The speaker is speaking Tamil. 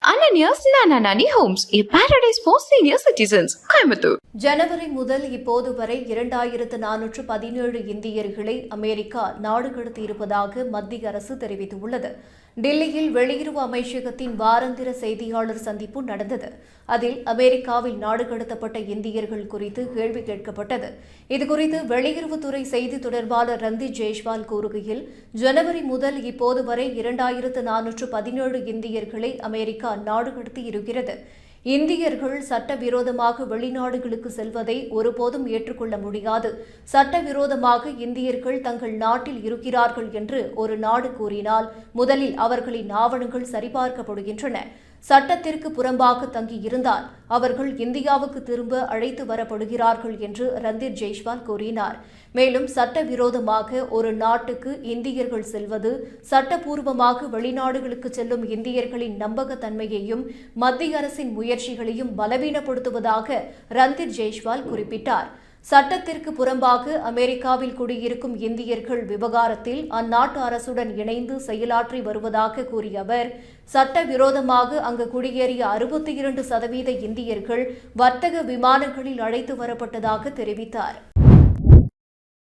Ananias Nananani Homes, a paradise for senior citizens, Coimbatore. ஜனவரி முதல் இப்போது வரை 2417 இந்தியர்களை அமெரிக்கா நாடு கடத்தியிருப்பதாக மத்திய அரசு தெரிவித்துள்ளது. டில்லியில் வெளியுறவு அமைச்சகத்தின் வாராந்திர செய்தியாளர் சந்திப்பு நடந்தது. அதில் அமெரிக்காவில் நாடு கடத்தப்பட்ட இந்தியர்கள் குறித்து கேள்வி கேட்கப்பட்டது. இதுகுறித்து வெளியுறவுத்துறை செய்தி தொடர்பாளர் ரந்தீப் ஜெய்ஸ்வால் கூறுகையில், ஜனவரி முதல் இப்போது வரை 2417 இந்தியர்களை அமெரிக்கா நாடு கடத்தியிருக்கிறது. இந்தியர்கள் சட்டவிரோதமாக வெளிநாடுகளுக்கு செல்வதை ஒருபோதும் ஏற்றுக்கொள்ள முடியாது. சட்டவிரோதமாக இந்தியர்கள் தங்கள் நாட்டில் இருக்கிறார்கள் என்று ஒரு நாடு கூறினால் முதலில் அவர்களின் ஆவணங்கள் சரிபார்க்கப்படுகின்றன. சட்டத்திற்கு புறம்பாக தங்கியிருந்தால் அவர்கள் இந்தியாவுக்கு திரும்ப அழைத்து வரப்படுகிறார்கள் என்று ரந்தீப் ஜெய்ஸ்வால் கூறினார். மேலும் சட்டவிரோதமாக ஒரு நாட்டுக்கு இந்தியர்கள் செல்வது சட்டப்பூர்வமாக வெளிநாடுகளுக்கு செல்லும் இந்தியர்களின் நம்பகத்தன்மையையும் மத்திய அரசின் முயற்சிகளையும் பலவீனப்படுத்துவதாக ரந்தீப் ஜெய்ஸ்வால் குறிப்பிட்டார். சட்டத்திற்கு புறம்பாக அமெரிக்காவில் குடியிருக்கும் இந்தியர்கள் விவகாரத்தில் அந்நாட்டு அரசுடன் இணைந்து செயலாற்றி வருவதாக கூறிய அவர், சட்டவிரோதமாக அங்கு குடியேறிய 62% இந்தியர்கள் வர்த்தக விமானங்களில் அழைத்து வரப்பட்டதாக தெரிவித்தார்.